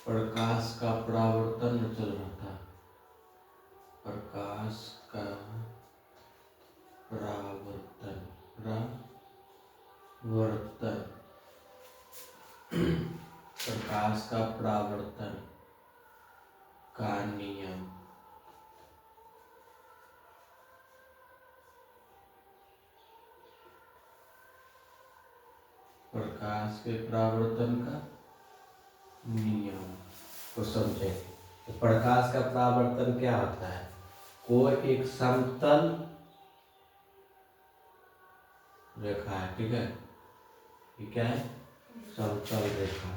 प्रकाश का परावर्तन चल रहा था। प्रकाश का परावर्तन प्रकाश का परावर्तन का नियम। प्रकाश के परावर्तन का नियम को समझे। तो प्रकाश का परावर्तन क्या होता है? कोई एक समतल रेखा है, ठीक है, ये क्या है? समतल रेखा।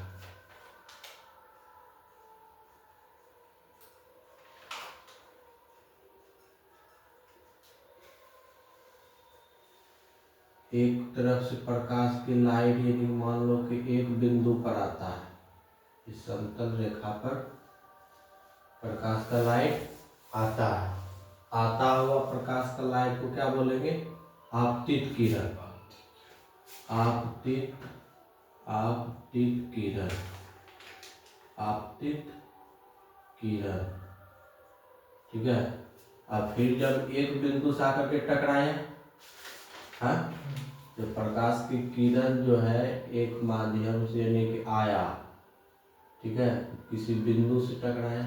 एक तरफ से प्रकाश की लाइट यदि मान लो कि एक बिंदु पर आता है, इस समतल रेखा पर प्रकाश का लाइट आता है, आता हुआ प्रकाश का लाइट को क्या बोलेंगे? आपतित किरण। आपतित किरण, आपतित किरण, ठीक है। अब फिर जब एक बिंदु से आकर के टकराए, हाँ, जो प्रकाश की किरण जो है एक माध्यम से यानी कि आया, ठीक है, किसी बिंदु से टकराया,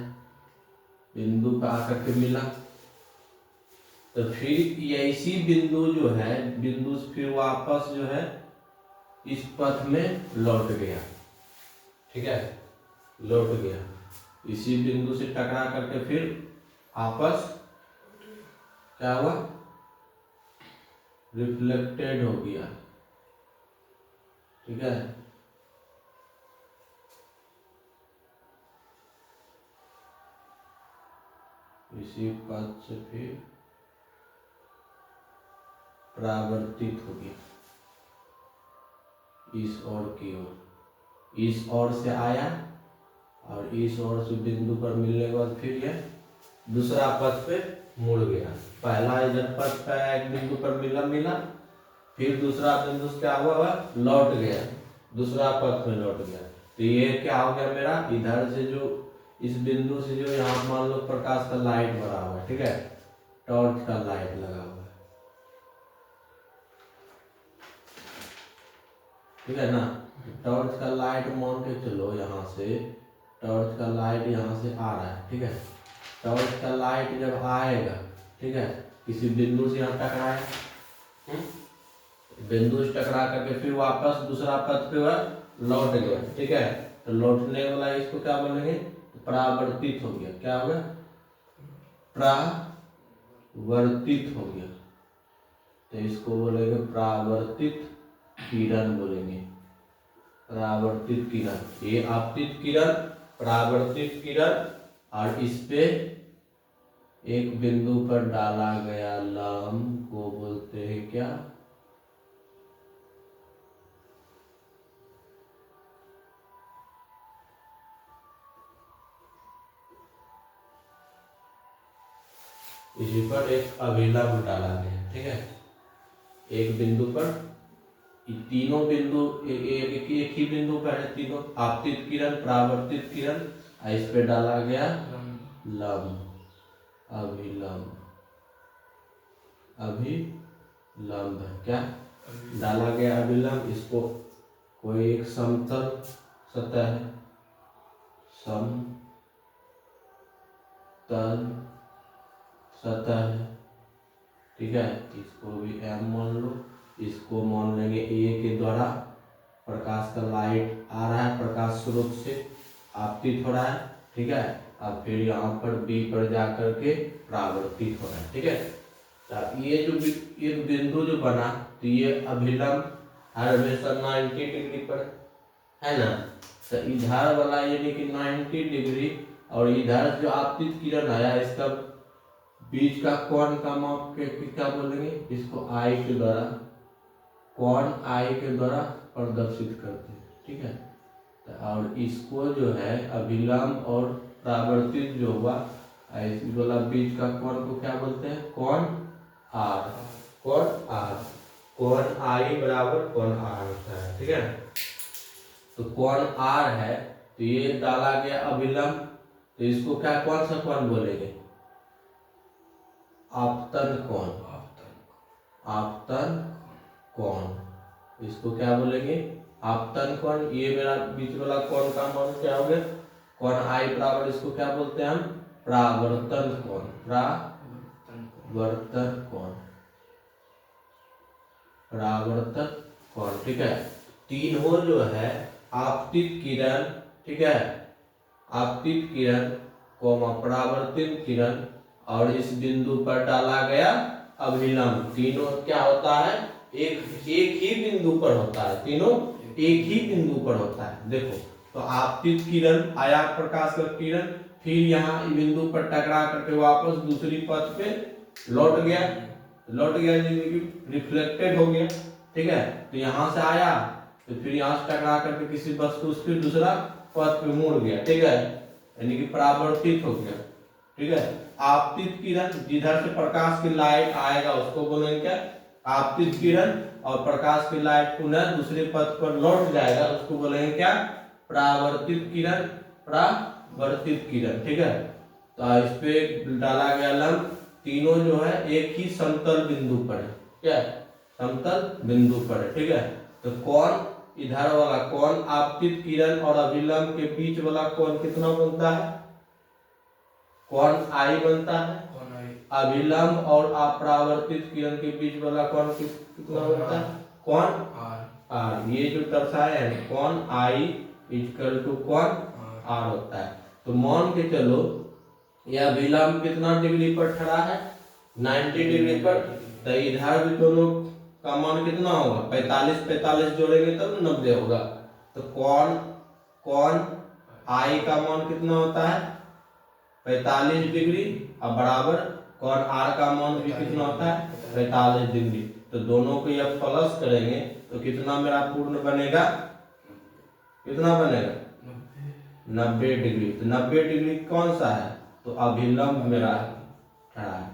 बिंदु पे आकर के मिला, तो फिर ऐसी बिंदु जो है, बिंदु से फिर वापस जो है इस पथ में लौट गया, ठीक है, लौट गया, इसी बिंदु से टकरा करके फिर आपस क्या हुआ? रिफ्लेक्टेड हो गया, ठीक है। इसी पथ से फिर परावर्तित हो गया इस ओर की ओर, इस ओर से आया और इस ओर से बिंदु पर मिलने के बाद फिर यह दूसरा पथ पे मुड़ गया। पहला इधर पथ पे एक बिंदु पर मिला, फिर दूसरा बिंदु से क्या हुआ? लौट गया, दूसरा पथ में लौट गया। तो ये क्या हो गया मेरा? इधर से जो इस बिंदु से जो यहाँ मान लो प्रकाश का लाइट भरा हुआ है, ठीक है, टॉर्च का लाइट लगा हुआ है, ठीक है ना। टॉर्च का लाइट मान के चलो, यहाँ से टॉर्च का लाइट यहाँ से आ रहा है, ठीक है। टॉर्च का लाइट जब आएगा, ठीक है, किसी बिंदु से यहाँ टकराया, बिंदु से टकरा करके फिर वापस दूसरा पथ पे वह लौट गया, ठीक है। तो लौटने वाला इसको क्या बोलेंगे? परावर्तित हो गया। क्या हो गया? परावर्तित हो गया, तो इसको बोलेंगे परावर्तित किरण बोलेंगे, परावर्तित किरण। ये आपतित किरण, परावर्तित किरण, और इस पे एक बिंदु पर डाला गया लंब को बोलते हैं क्या? इसी पर एक अभिलंब डाला गया, ठीक है। एक बिंदु पर, तीनों बिंदु एक ही बिंदु पर है तीनों, आपतित किरण, परावर्तित किरण, इस पे डाला गया लंब, अभिलंब, अभिलंब है क्या? डाला गया अभिलंब। इसको कोई एक समतल सतह है, समतल सतह है, ठीक है, इसको भी M मान लो, इसको मान लेंगे A के द्वारा प्रकाश का लाइट आ रहा है, प्रकाश स्रोत से आपतित हो रहा है, ठीक है। अब फिर यहाँ पर B पर जाकर के परावर्तित हो रहा है, ठीक है। तो ये जो एक बिंदु जो बना, तो ये अभिलंब हमेशा 90 डिग्री पर है ना। तो इधर वाला यानी कि 90 डिग्री, और इधर जो आपतित किरण आया, इसका बीच का कोण का माप के क्या बोलेंगे? इसको I के द्वारा, कोण I के द्वारा प्रदर्शित करते हैं, ठीक है। और इसको जो है अभिलंब और परावर्तित जो हुआ, इस वाला बीच का कोण को क्या बोलते हैं? कोण R, कोण R। कोण आई बराबर कोण आर होता है, ठीक है। तो कोण आर है तो ये डाला गया अभिलंब, तो इसको क्या कौन सा कोण बोलेंगे? आपतन कोण, आपतन कोण, इसको क्या बोलेंगे? आपतन कोण। ये मेरा बीच वाला कोण का मान क्या हो गया? कोण आई बराबर इसको क्या बोलते हैं हम? परावर्तन कोण, परावर्तन कोण, परावर्तन कोण, ठीक है। तीनों जो है आपतित किरण, ठीक है, आपतित किरण कोमा परावर्तित किरण और इस बिंदु पर डाला गया अभिलंब, तीनों क्या होता है? एक ही बिंदु पर होता है, तीनों एक ही बिंदु पर होता है। देखो तो आपतित किरण आया प्रकाश का किरण, फिर यहाँ बिंदु पर टकरा करके वापस दूसरी पथ पे लौट गया, रिफ्लेक्टेड हो गया, ठीक है। तो यहाँ से आया तो फिर यहाँ से टकरा करके किसी वस्तु से फिर दूसरा पथ पे मुड़ गया, ठीक है, यानी कि परावर्तित हो गया, ठीक है। आपतित किरण जिधर से प्रकाश की लाइट आएगा उसको बोलेंगे क्या? आपतित किरण। और प्रकाश की लाइट पुनः दूसरे पथ पर लौट जाएगा उसको बोलेंगे क्या? परावर्तित किरण, परावर्तित किरण, ठीक है। तो इस पे डाला गया लंब, तीनों जो है एक ही समतल बिंदु पर है, क्या? समतल बिंदु पर है, ठीक है। तो कोण इधर वाला कोण आपतित किरण और अभिलंब के बीच वाला कोण कितना बनता है? कोण आई बनता है। अभिलंब और अपरावर्तित किरण के बीच वाला कोण कितना बनता है? कोण आर। ये जो दर्शाया है कोण आई इक्वल टू कोण आर होता है। तो मान के चलो यह अभिलंब कितना डिग्री पर खड़ा है? 90 डिग्री पर। तो इधर भी दोनों का मान कितना होगा? 45 जोड़ेंगे तब 90 होगा। तो कोण आई का मान कितना होता है? 45 डिग्री और बराबर कोण आर का मान भी कितना होता है? 45 डिग्री। तो दोनों को जब प्लस करेंगे तो कितना मेरा पूर्ण बनेगा? कितना बनेगा? 90 डिग्री। तो 90 डिग्री कौन सा है? तो अभिलंब मेरा खड़ा है,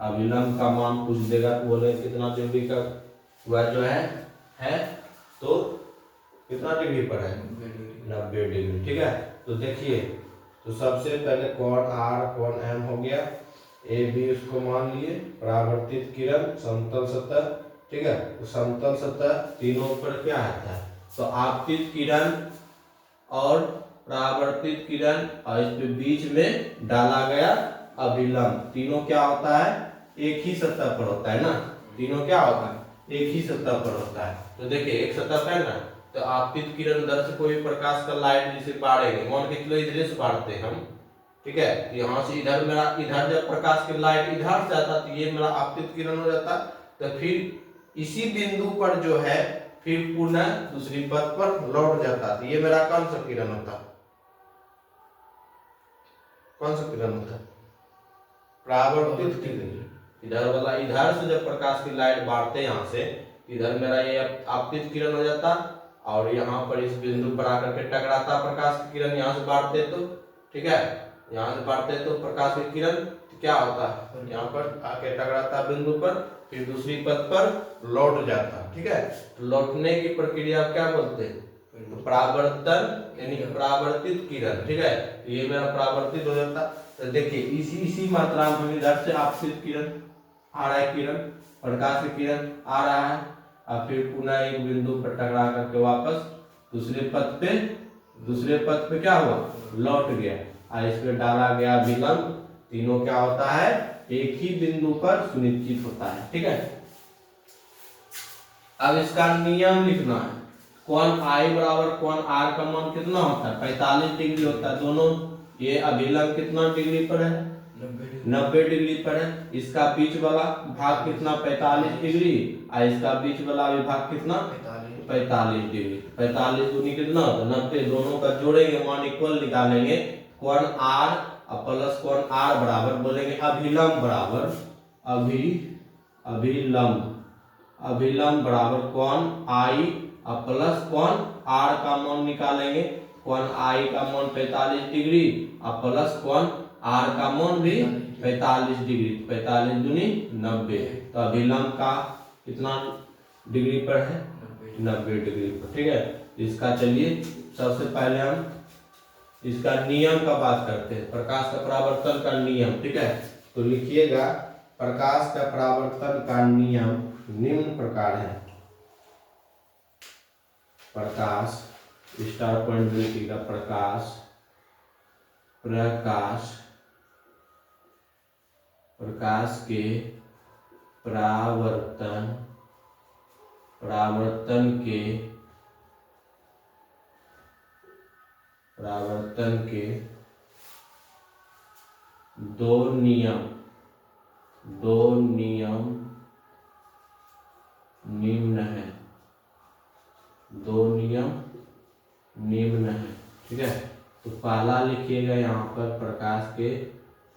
अभिलंब का मान पूछ देगा तो बोले कितना डिग्री का वह जो है तो कितना डिग्री पर है? 90 डिग्री, ठीक है। तो देखिए तो सबसे पहले कोण आर कोण एम हो गया, ए बी उसको मान लिए, परावर्तित किरण समतल सतह, ठीक है। तो समतल सतह तीनों पर क्या आता है? तो आपतित किरण और परावर्तित किरण और इस पे बीच में डाला गया अभिलंब, तीनों क्या होता है? एक ही सतह पर होता है ना, तीनों क्या होता है? एक ही सतह पर होता है। तो देखिए एक सतह पर है ना, तो आपतित किरण इधर से कोई प्रकाश का लाइट जिसे बाढ़ेंगे, मान के चलो इधर से बाढ़ते हैं हम, ठीक है। तो यहाँ से इधर मेरा इधर जब प्रकाश की लाइट इधर से आता तो ये मेरा आपतित किरण हो जाता। तो फिर इसी बिंदु पर जो है फिर पुनः दूसरी पथ पर लौट जाता। तो ये मेरा कौन सा किरण होता? कौन सा किरण होता? परावर्तित किरण। इधर वाला इधर से जब प्रकाश की लाइट बाढ़ते यहाँ से, इधर मेरा ये आपतित किरण हो जाता और यहाँ पर इस बिंदु पर आकर के टकराता प्रकाश की किरण, यहाँ से बाढ़ते तो, ठीक है, यहाँ से बाढ़ते तो प्रकाश की किरण तो क्या होता है? यहाँ पर आके टकराता बिंदु पर, फिर दूसरी पथ पर लौट जाता, ठीक है। तो लौटने की प्रक्रिया क्या बोलते हैं? तो परावर्तन यानी परावर्तित किरण, ठीक है। तो ये मेरा परावर्तित हो जाता। तो देखिए इसी मात्रा में इधर से आपतित किरण आ रहा है, किरण प्रकाश की किरण आ रहा है और फिर पुनः एक बिंदु पर टकरा करके वापस दूसरे पथ पे क्या हुआ? लौट गया और इस पे डाला गया अभिलंब, तीनों क्या होता है? एक ही बिंदु पर सुनिश्चित होता है, ठीक है। अब इसका नियम लिखना है। कोण आई बराबर कोण आर का मान कितना होता है? 45 डिग्री होता है। दोनों ये अभिलंब कितना डिग्री पर है? 90 डिग्री पर है। इसका बीच वाला भाग कितना? 45 डिग्री और इसका बीच वाला विभाग कितना? 45 डिग्री। 45 दूनी कितना होता है? 90। दोनों का जोड़ेंगे मान इक्वल निकालेंगे। कोण आर और प्लस कोण आर बराबर बोलेंगे अभिलंब बराबर अभिलंब बराबर कोण आई और प्लस कोण आर का मान निकालेंगे। कोण आई का मान 45 डिग्री और प्लस कोण आर का मान भी 45 डिग्री, 45 दूनी 90। तो अभिलंब का कितना डिग्री पर है? 90 डिग्री पर। ठीक है, इसका चलिए सबसे पहले हम इसका नियम का बात करते हैं, प्रकाश का परावर्तन का नियम। ठीक है, तो लिखिएगा प्रकाश का परावर्तन का नियम निम्न प्रकार है। प्रकाश स्टार पॉइंट लिखिएगा, प्रकाश के परावर्तन के दो नियम निम्न है। ठीक है, तो पहला लिखिएगा यहाँ पर प्रकाश के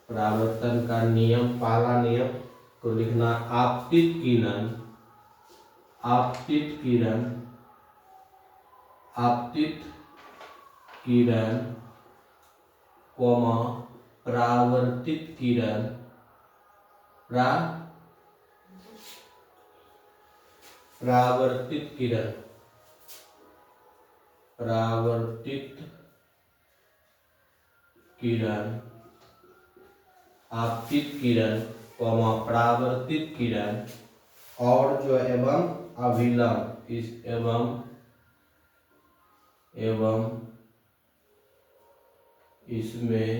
परावर्तन का नियम। पहला नियम को लिखना आपतित किरण कोमा परावर्तित किरण आपतित किरण कोमा परावर्तित किरण और जो एवं अभिलंब एवं इसमें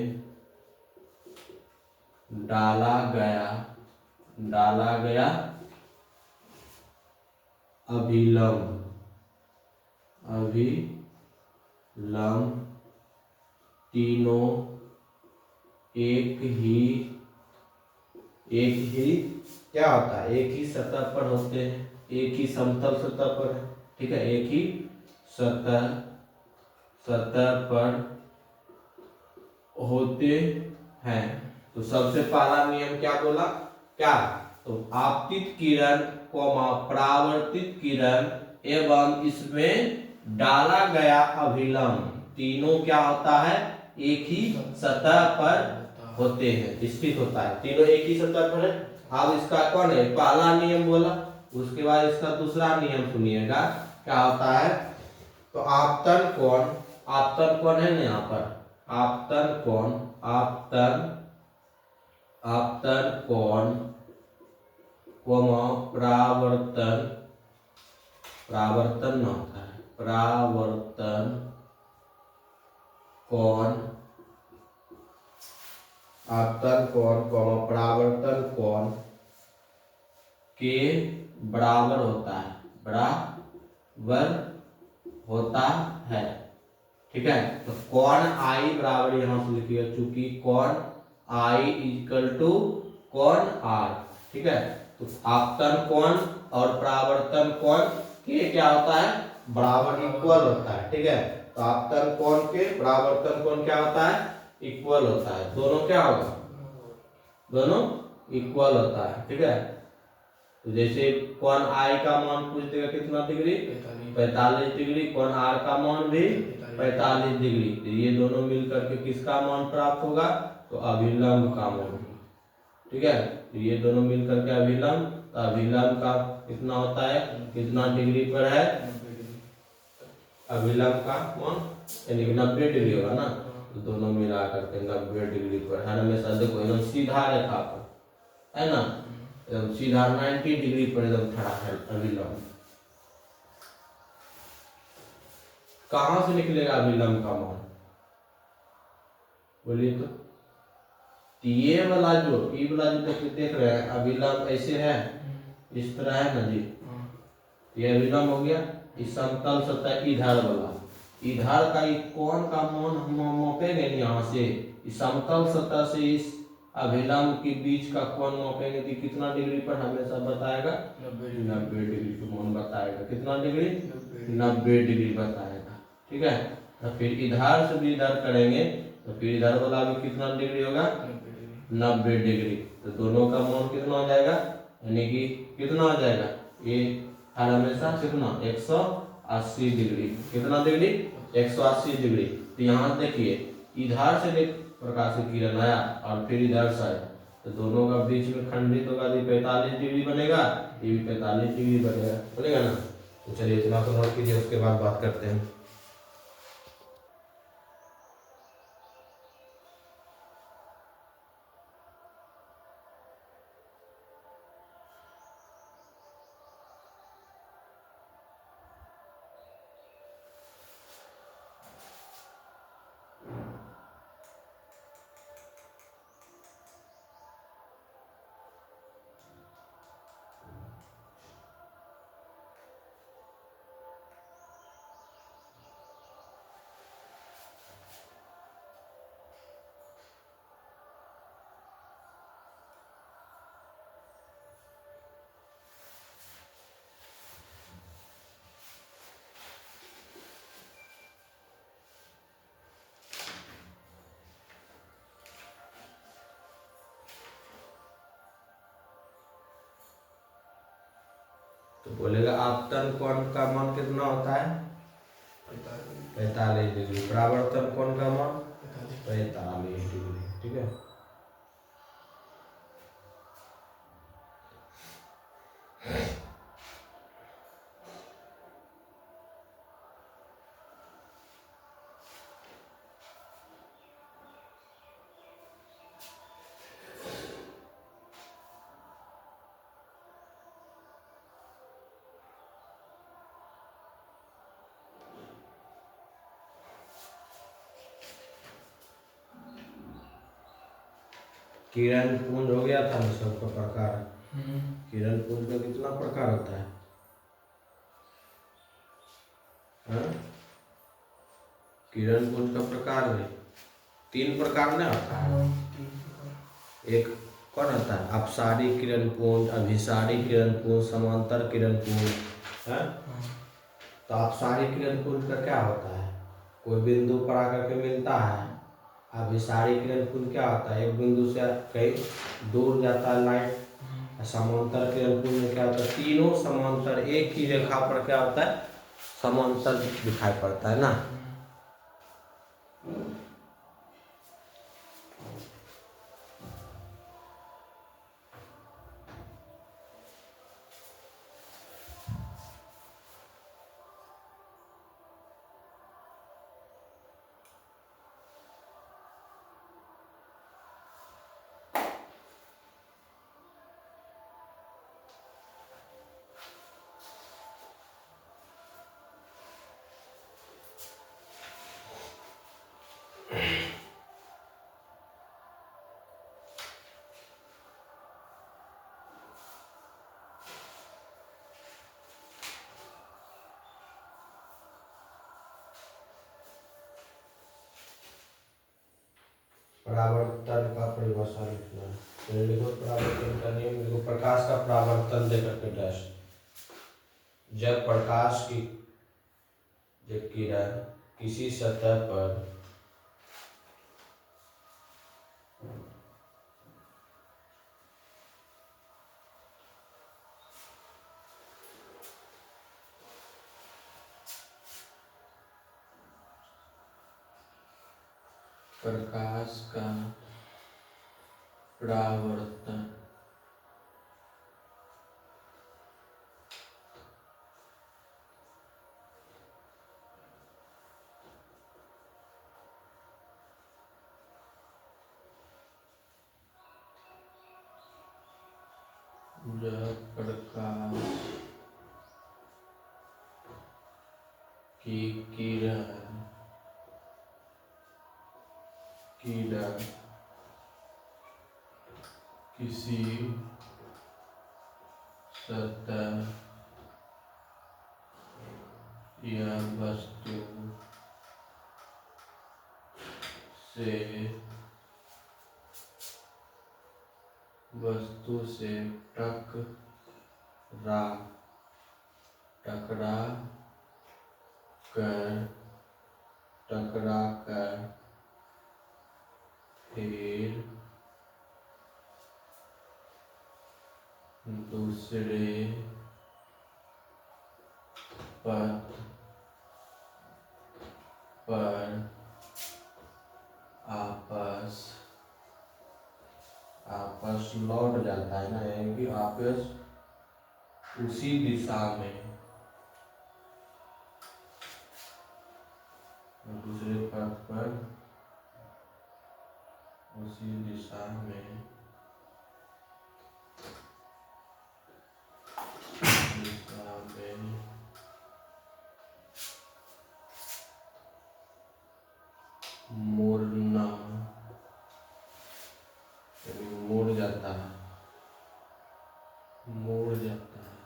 डाला गया अभिलंब तीनों एक ही क्या होता है? एक ही सतह पर होते हैं, एक ही समतल सतह पर है। ठीक है, एक ही सतह पर होते हैं। तो सबसे पहला नियम क्या बोला? क्या? तो आपतित किरण कोमा परावर्तित किरण एवं इसमें डाला गया अभिलंब तीनों क्या होता है? एक ही सतह पर होते हैं, स्थित होता है। तीनों एक ही सतह पर है। अब इसका कौन है? पहला नियम बोला, उसके बाद इसका दूसरा नियम सुनिएगा क्या होता है। तो आपतन कोण है ना यहाँ पर, आपतन कोण कोमा परावर्तन न होता है, परावर्तन कोण, आपतन कोण कोमा परावर्तन कोण के बराबर होता है। ठीक है, तो कोण आई बराबर यहां से लिखिएगा, चूंकि कोण आई इक्वल टू कोण आर। ठीक है, तो आपतन कोण और परावर्तन कोण के क्या होता है? बराबर, इक्वल होता है। ठीक है, तो आपतन कोण के परावर्तन कोण क्या होता है? इक्वल होता है। दोनों क्या होगा? दोनों इक्वल होता है। ठीक है, तो जैसे कोण आई का मान पूछ देगा कितना डिग्री? 45 डिग्री। कोण आर का मान भी 45 डिग्री। तो ये दोनों मिलकर के किसका मान प्राप्त होगा? तो अभिलंब का मान। ठीक है, तो ये दोनों मिलकर के अभिलंब, तो अभिलंब का कितना होता है? कितना डिग्री पर है अभिलंब का मान? यानी 90 डिग्री होगा ना। तो दोनों मिला करके 90 डिग्री पर है। हमेशा देखो एकदम सीधा रेखा पर है ना, एकदम सीधा 90 डिग्री पर एकदम खड़ा है अभिलंब। कहां से निकलेगा अभिलंब का मान? बोलिए तो। ये वाला जो देख रहे हैं अभिलंब ऐसे है, इस तरह है ना जी। ये अभिलंब हो गया। इस समतल सतह इधर वाला, इधर का कोण का मान हम मापेंगे यहाँ से, इस समतल सतह से इस अभिलंब के बीच का कोण मापेंगे कि कितना डिग्री पर हमेशा बताएगा? 90 डिग्री का मान बताएगा। कितना डिग्री? 90 डिग्री बताएगा। ठीक है, तो फिर इधर से भी इधर करेंगे तो फिर इधर वाला भी कितना डिग्री होगा? 90 डिग्री। तो दोनों का मान कितना हो जाएगा? यानी कि कितना हो जाएगा? ये हर हमेशा कितना? 180 डिग्री। कितना डिग्री? 180 डिग्री। तो यहाँ देखिए इधर से प्रकाश की किरण आया और फिर इधर से आया, तो दोनों का बीच में खंडित होगा तो 45 डिग्री बनेगा, ये भी 45 डिग्री बनेगा ना। तो चलिए इतना तो नोट कीजिए, उसके बाद बात करते हैं। तो बोलेगा आपतन कोण का मान कितना होता है? 45 डिग्री। परावर्तन कोण का मान 45 डिग्री। ठीक है। किरण पुंज हो गया था ना सबका प्रकार। किरण पुंज का कितना प्रकार होता है? हाँ? किरण पुंज का प्रकार में 3 प्रकार में होता है। एक कौन होता है? अपसारी किरण पुंज, अभिसारी किरण पुंज, समांतर किरण पुंज है। तो अपसारी किरण पुंज का क्या होता है? कोई बिंदु पर आकर के मिलता है। अभिसारी किरण पुंज क्या होता है? एक बिंदु से कहीं दूर जाता है लाइट। समांतर किरण पुंज में क्या होता है? तीनों समांतर एक ही रेखा पर क्या होता है? समांतर दिखाई पड़ता है ना। परावर्तन का परिभाषा लिखना है। तो लिखो परावर्तन का नियम, लिखो प्रकाश का परावर्तन देकर के डैश। जब प्रकाश की जब किरण किसी सतह पर प्रकाश का परावर्तन जब प्रकाश की किरण किसी सतह या वस्तु से टकरा कर फिर दूसरे पथ पर आपस जाता है ना, यानी कि वापस उसी दिशा में, दूसरे पथ पर उसी दिशा में मुड़ना, मुड़ जाता है, मुड़ जाता है,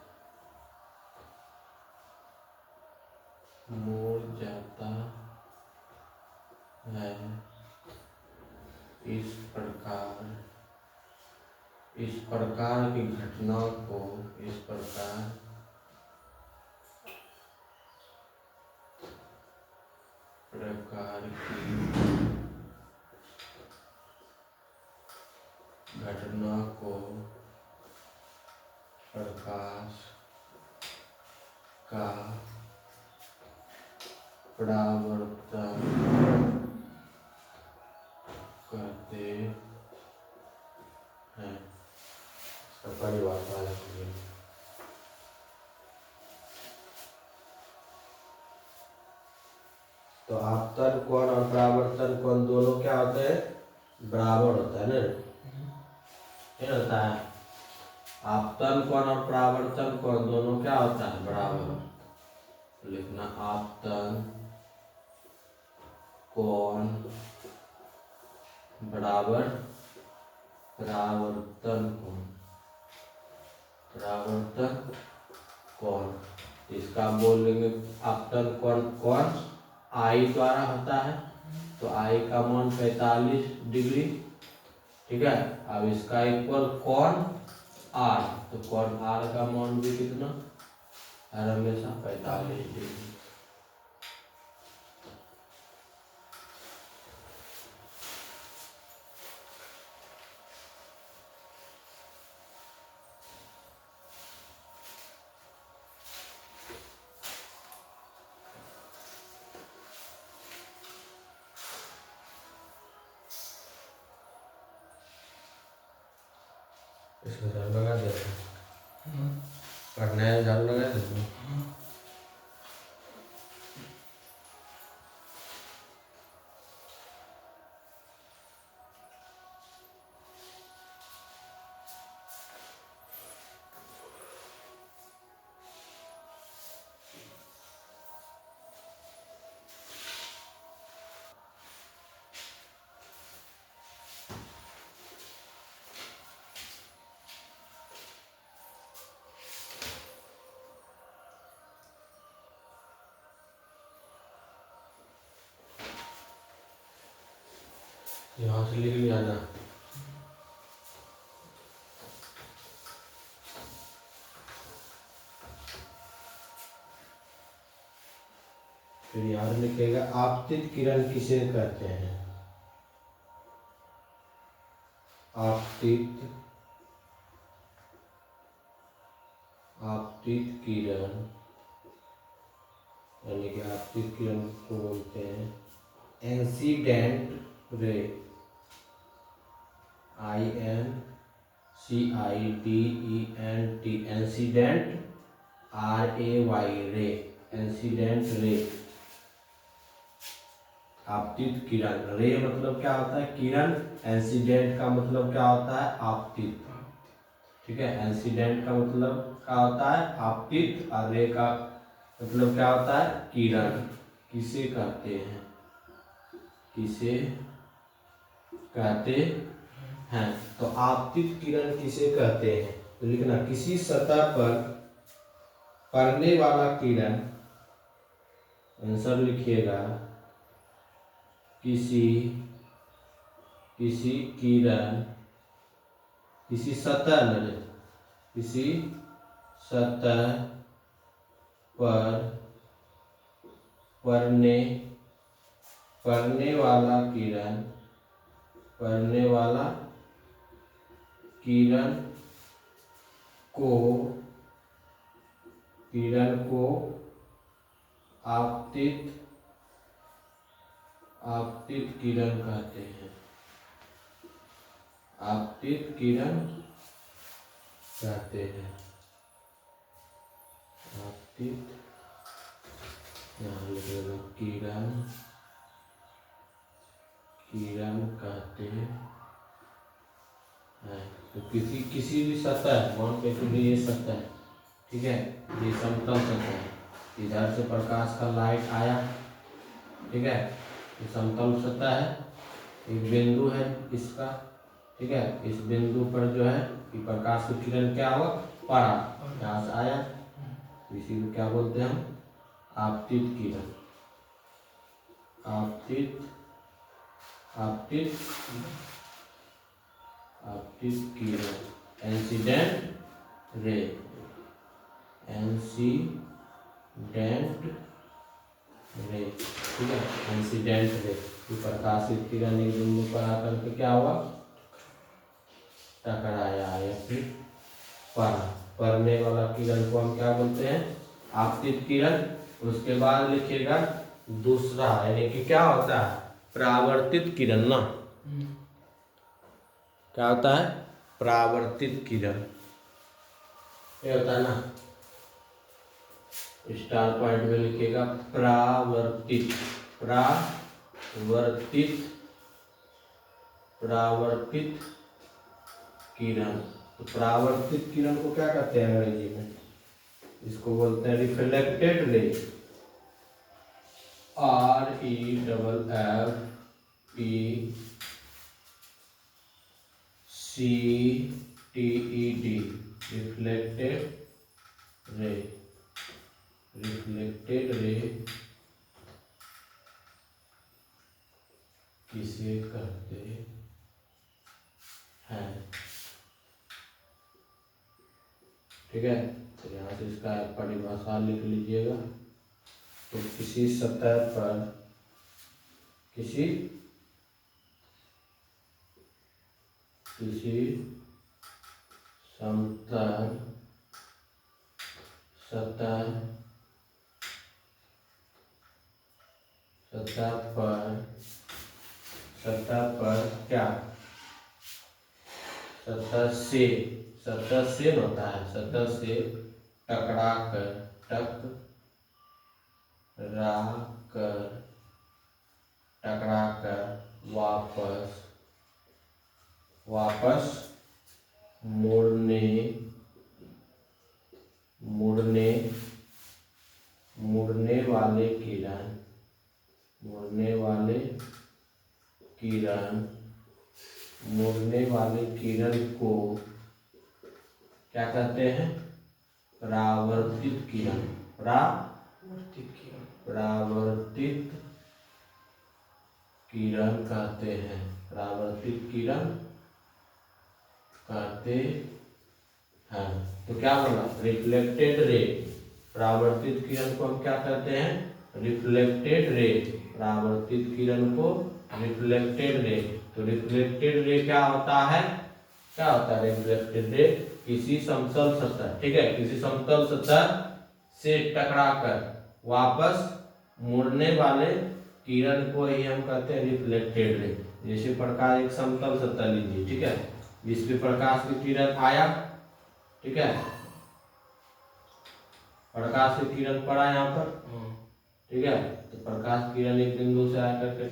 मुड़ जाता है। इस प्रकार की घटना को, इस प्रकार की घटना को प्रकाश का परावर्तन कहते हैं। इसका परिभाषा लिखिए। तो आपतन कोण और परावर्तन कोण दोनों क्या होते हैं? बराबर होता है ना, क्या होता है? आपतन कोण और परावर्तन कोण दोनों क्या होता है? बराबर। लिखना आपतन कोण बराबर परावर्तन कोण, परावर्तन कोण। इसका बोल लेंगे आपतन कोण कौन आई द्वारा होता है, तो आई का मान 45 डिग्री, ठीक है। अब इसका इक्वल कोण आर, तो कोण आर का मान भी कितना? हर हमेशा 45 डिग्री। इसमें झाड़ू लगा देते हैं, पढ़ने में झाड़ू लगा देते हैं। यहाँ से लिख लिया ना। फिर यहाँ लिखेगा आपतित किरण किसे कहते हैं? आपतित किरण, यानी कि आपतित किरण को बोलते हैं incident ray, INCIDENT, incident RAY रे, इंसिडेंट रे। आपतित किरण, रे मतलब क्या होता है? किरण। इंसिडेंट का मतलब क्या होता है? आपतित, ठीक है। इंसिडेंट का मतलब क्या होता है? आपतित, और रे का मतलब क्या होता है? किरण। किसे कहते हैं? किसे कहते हैं? तो आपतित किरण किसे कहते हैं? तो लिखना किसी सतह पर पड़ने वाला किरण, आंसर लिखिएगा किसी किरण, किसी सतह में, किसी सतह पर पड़ने वाला किरण, पड़ने वाला किरण को आपतित किरण कहते हैं। आपतित किरण कहते हैं। आपतित, यहाँ लिख लेना किरण, किरण कहते हैं। तो किसी भी सतह, मान के चलिए ये सतह, ठीक है, ये समतल सतह है, इधर से प्रकाश का लाइट आया, ठीक है, ये समतल सतह है, एक बिंदु है इसका, ठीक है, इस बिंदु पर जो है कि प्रकाश की किरण क्या हुआ, पड़ा, यहाँ से आया, इसी को क्या बोलते हैं हम, आपतित किरण। आपतित, आपतित, आपतित किरण, इंसिडेंट रे, इंसिडेंट रे, ठीक है, इंसिडेंट रे, प्रकाशित किरण एक बिंदु पर आकर के क्या हुआ, टकराया या फिर पड़ा, पड़ने वाला किरण को हम क्या बोलते हैं, आपतित किरण। उसके बाद लिखिएगा दूसरा, यानी कि क्या होता है, परावर्तित किरण ना, क्या होता है, परावर्तित किरण, ये होता है ना, स्टार पॉइंट में लिखिएगा परावर्तित, परावर्तित, परावर्तित किरण। तो परावर्तित किरण को क्या कहते हैं अंग्रेजी में, इसको बोलते हैं reflected ray, REFFECTED, reflected ray, reflected ray किसे कहते हैं, ठीक है। तो यहाँ से इसका परिभाषा लिख लीजिएगा। तो किसी सतह पर, किसी समतल सतह पर क्या, सतह से होता है, सतह से टकरा कर, टकरा कर वापस मुड़ने वाले किरण को क्या कहते हैं, परावर्तित किरण, परावर्तित किरण कहते हैं, परावर्तित किरण कहते हैं। तो क्या बोला, रिफ्लेक्टेड रे, परावर्तित किरण को हम क्या कहते हैं, रिफ्लेक्टेड रे, परावर्तित किरण को रिफ्लेक्टेड रे। तो रिफ्लेक्टेड रे क्या होता है, रिफ्लेक्टेड रे किसी समतल सतह, ठीक है, किसी समतल सतह से टकराकर वापस मुड़ने वाले किरण को ही हम कहते हैं रिफ्लेक्टेड रे। जैसे प्रकाश एक समतल सतह लीजिए, ठीक है, इस पे प्रकाश की किरण आया, ठीक है, प्रकाश की किरण पड़ा यहाँ पर, ठीक है, तो प्रकाश किरण एक बिंदु से आकर के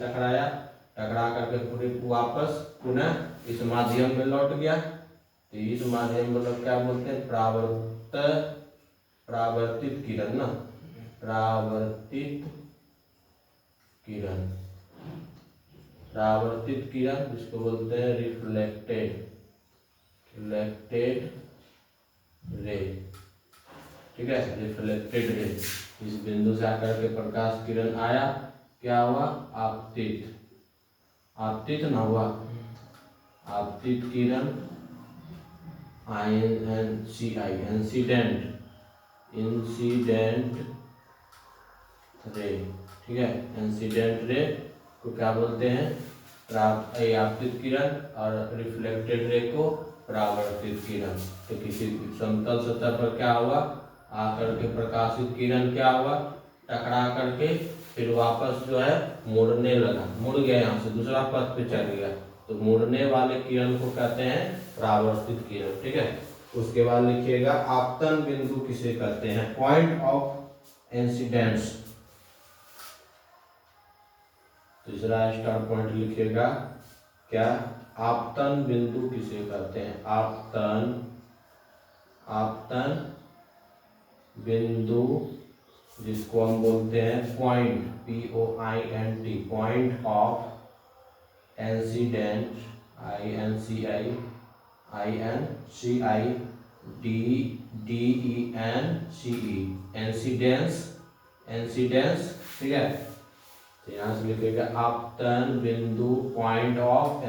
टकरा करके पूरे वापस पुनः इस माध्यम में लौट गया। तो इस माध्यम में लोग क्या बोलते हैं, परावर्तित किरण ना, परावर्तित किरण, परावर्तित किरण जिसको बोलते हैं रिफ्लेक्टेड रे, ठीक है, रिफ्लेक्टेड रे। इस बिंदु से आकर के प्रकाश किरण आया, क्या हुआ, आपतित ना हुआ, आपतित किरण, इंसिडेंट रे, ठीक है, इंसिडेंट रे को क्या बोलते हैं, आपतित किरण, और रिफ्लेक्टेड रे को परावर्तित किरण। तो किसी समतल सतह पर क्या हुआ, आकर के प्रकाशित किरण क्या हुआ, टकरा करके फिर वापस जो है मुड़ने लगा, मुड़ गया, यहाँ से दूसरा पथ पे चल गया। तो मुड़ने वाले किरण को कहते हैं परावर्तित किरण, ठीक है। उसके बाद लिखिएगा आपतन बिंदु किसे कहते हैं, पॉइंट ऑफ इंसिडेंस। तीसरा स्टार पॉइंट लिखिएगा क्या, आपतन बिंदु किसे कहते हैं, आपतन बिंदु जिसको हम बोलते हैं point, POINT, point of incident, incidence, ठीक है। तो यहाँ से लिखिएगा आपतन बिंदु पॉइंट ऑफ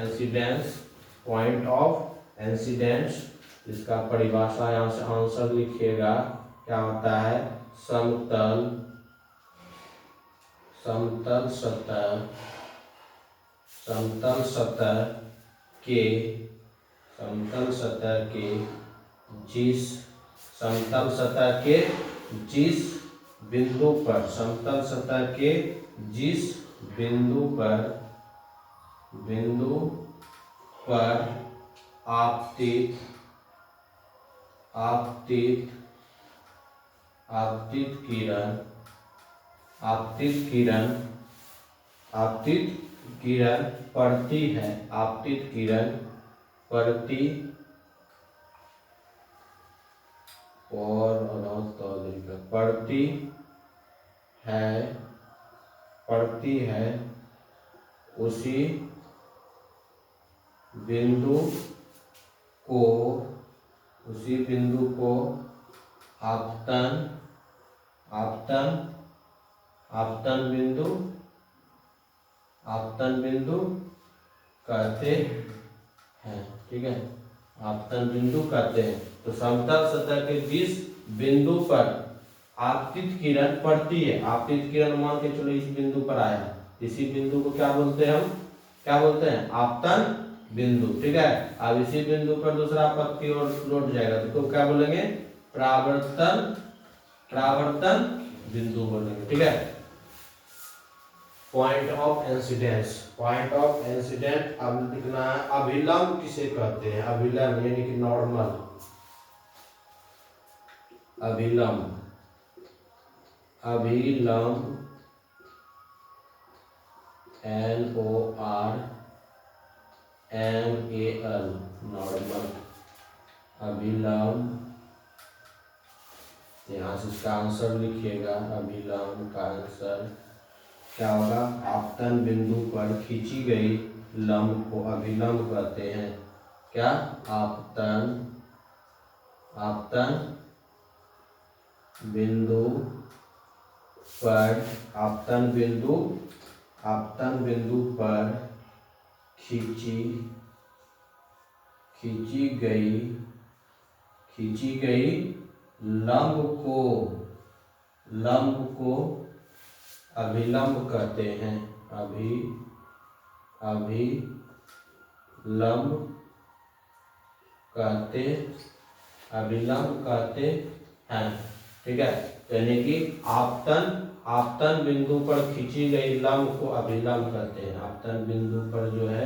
इंसिडेंस। इसका परिभाषा यहाँ से आंसर लिखिएगा क्या होता है, समतल सतह के जिस बिंदु पर, समतल सतह के जिस बिंदु पर आपतित किरण पड़ती है, पड़ती है उसी बिंदु को आपतन बिंदु कहते हैं, ठीक है, आपतन बिंदु कहते हैं। तो समतल सतह के जिस बिंदु पर आपतित किरण पड़ती है, आपतित किरण मान के चलो इस बिंदु पर आया, इसी बिंदु को क्या बोलते हैं, हम क्या बोलते हैं, आपतन बिंदु, ठीक है। अब इसी बिंदु पर दूसरा पथ की ओर लौट जाएगा तो क्या बोलेंगे, परावर्तन बिंदु बोलेंगे, ठीक है। पॉइंट ऑफ इंसिडेंस, अब लिखना है अभिलंब किसे कहते हैं, अभिलंब यानी कि नॉर्मल, अभिलंब NORMAL, नॉर्मल अभिलंब। यहाँ से इसका आंसर लिखिएगा, अभिलंब का आंसर क्या होगा, आपतन बिंदु पर खींची गई लंब को अभिलंब कहते हैं, क्या, आपतन बिंदु पर खींची गई लंब को अभिलंब कहते हैं, अभिलंब कहते हैं, ठीक है। यानी कि आपतन बिंदु पर खींची गई लंब को अभिलंब कहते हैं। आपतन बिंदु पर जो है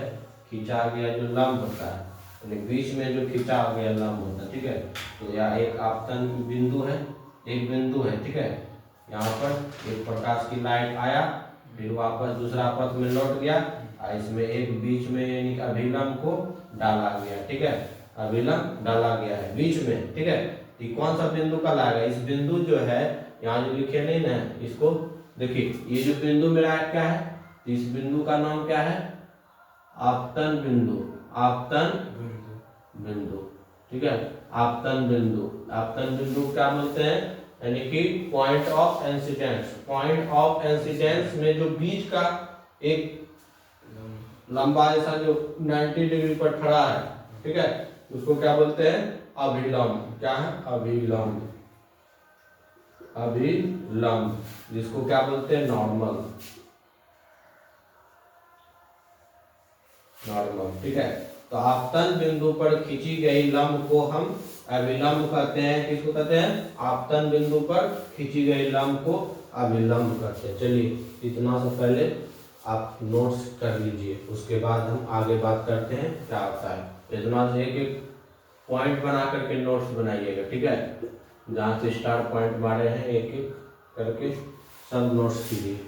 खींचा गया जो लंब होता है, यानी बीच में जो खींचा गया लंब होता है, ठीक है। तो यह एक आपतन बिंदु है, ठीक है। यहाँ पर एक प्रकाश की लाइट आया, फिर वापस दूसरा पथ में लौट गया, और इसमें एक बीच में यानी अभिलंब को डाला गया, ठीक है, अभिलंब डाला गया है बीच में, ठीक है। ये कौन सा बिंदु का लाएगा, इस बिंदु जो है यहाँ जो लिखे नहीं ना, इसको देखिए, ये जो बिंदु मेरा क्या है, इस बिंदु का नाम क्या है, आपतन बिंदु, ठीक है। आपतन बिंदु क्या बोलते हैं, यानी कि पॉइंट ऑफ इंसिडेंस में जो बीच का एक लंबा ऐसा जो 90 डिग्री पर खड़ा है, ठीक है, उसको क्या बोलते हैं, अभिलंब। क्या है, अभिलंब, जिसको क्या बोलते हैं, नॉर्मल, ठीक है। तो आपतन बिंदु पर खींची गई लंब को हम अभिलंब कहते हैं। किसको कहते हैं, आपतन बिंदु पर खींची गई लंब को अभिलंब कहते हैं। चलिए इतना से पहले आप नोट्स कर लीजिए, उसके बाद हम आगे बात करते हैं क्या होता है। इतना से एक पॉइंट बना करके नोट्स बनाइएगा, ठीक है। जहाँ से स्टार पॉइंट मारे हैं एक एक करके सब नोट्स कीजिए।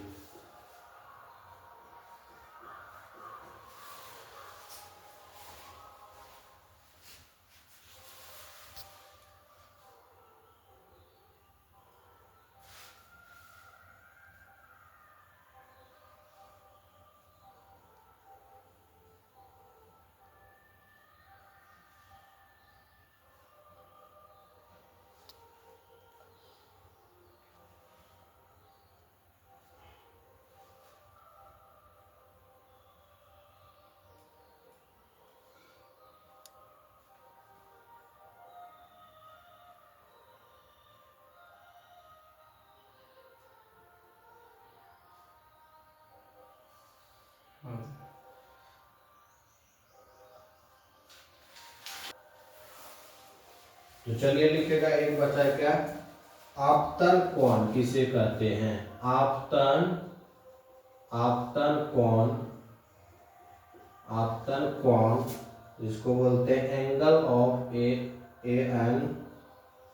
तो चलिए लिखेगा, एक बचा है क्या, आपतन कोण किसे कहते हैं। आपतन, आपतन कोण, आपतन कोण जिसको बोलते हैं angle of N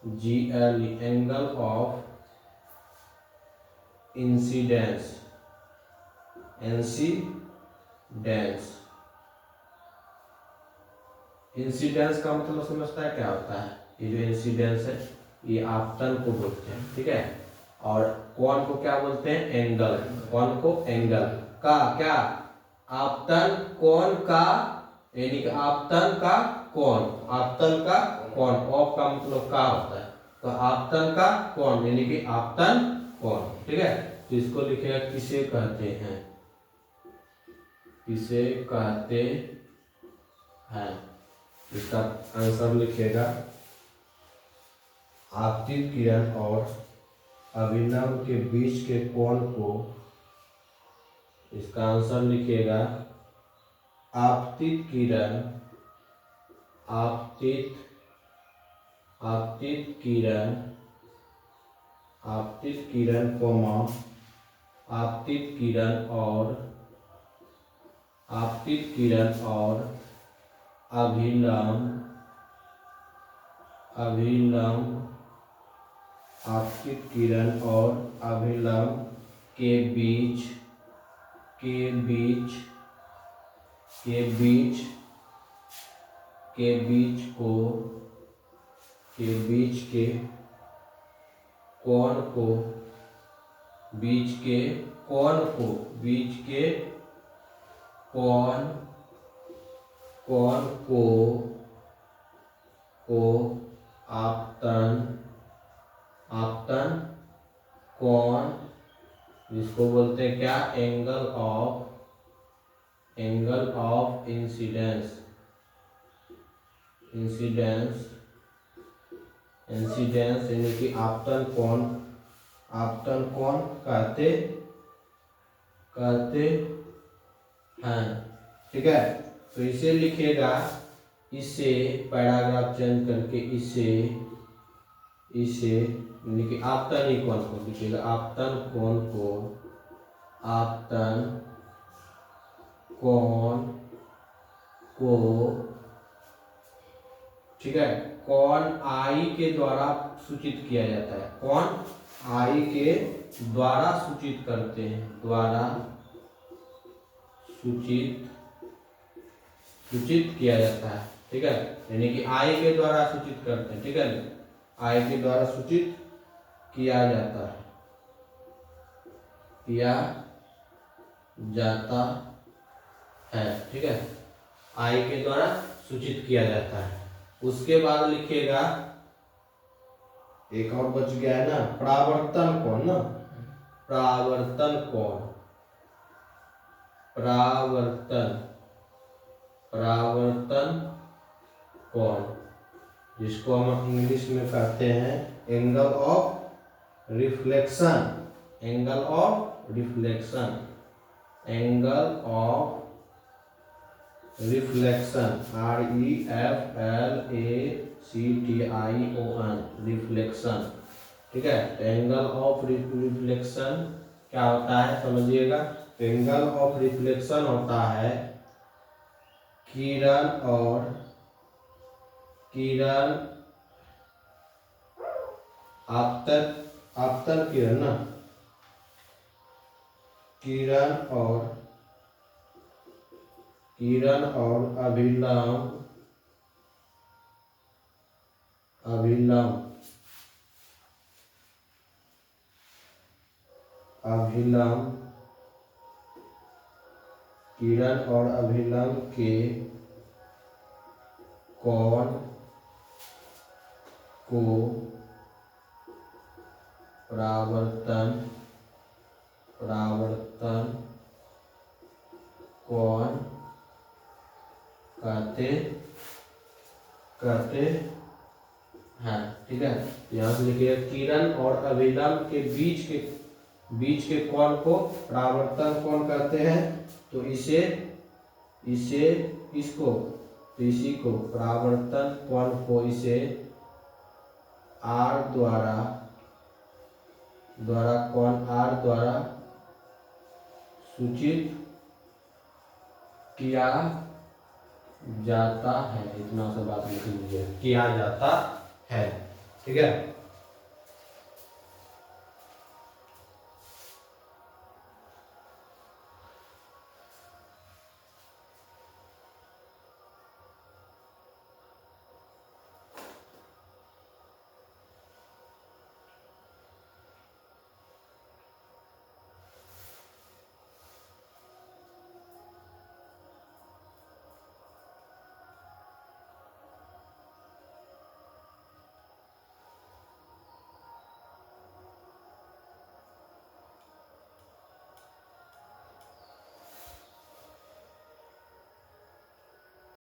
G L, angle of incidence, incidence. Incidence का मतलब समझता है क्या होता है, ये जो इंसिडेंस है ये आपतन को बोलते हैं, ठीक है। और कोण को क्या बोलते हैं, एंगल। कोण को एंगल का क्या, आपतन कोण का, यानी कि आपतन का कोण, आपतन का कोण, ऑफ का मतलब का होता है, तो आपतन का कोण यानी कि आपतन कोण, ठीक है। तो इसको लिखेगा किसे कहते हैं, किसे कहते हैं। इसका आंसर लिखेगा आपतित किरण और अभिनव के बीच के कोण को, इसका आंसर लिखेगा आपतित किरण, आपतित, आपतित किरण, आपतित किरण कोमा, आपतित किरण और, आपतित किरण और अभिलंब, अभिलंब, आपतित किरण और अभिलंब के बीच, के बीच, के बीच, के बीच को, के बीच के कोण को, बीच के कोण को, बीच के कोण, कोण को आपतन, आपतन कोण जिसको बोलते हैं क्या, angle of, angle of incidence, incidence, incidence यानी कि आपतन कोण, आपतन कोण कहते, कहते हैं, ठीक है। तो इसे लिखेगा, इसे पैराग्राफ चेंज करके इसे, इसे यानी कि आपतन ही कोण को लिखेगा, आपतन कोण को, आपतन कोण को, ठीक है, कोण आई के द्वारा सूचित किया जाता है, कोण आई के द्वारा सूचित करते हैं, द्वारा सूचित, सूचित किया जाता है, ठीक है। यानी कि आई के द्वारा सूचित करते हैं, ठीक है, आई के द्वारा सूचित किया जाता है, किया जाता है, ठीक है, आई के द्वारा सूचित किया जाता है। उसके बाद लिखेगा, एक और बच गया है ना, परावर्तन कोण ना, परावर्तन कोण, परावर्तन, परावर्तन कोण जिसको हम इंग्लिश में कहते हैं angle of reflection, angle of reflection, angle of reflection, REFLACTION, reflection, ठीक है। एंगल ऑफ रिफ्लेक्शन क्या होता है समझिएगा, एंगल ऑफ रिफ्लेक्शन होता है किरण और, किरण आपतन किरण ना, किरण और अभिलंब किरण और अभिलंब के कोण को परावर्तन कोण कहते हैं। ठीक है, यहाँ से लिखिए किरण और अभिलंब के बीच के कोण को परावर्तन कोण कहते हैं। तो इसी को परावर्तन कोण को इसे R द्वारा कोण R द्वारा सूचित किया जाता है। इतना सा बात लिख लीजिए, किया जाता है। ठीक है।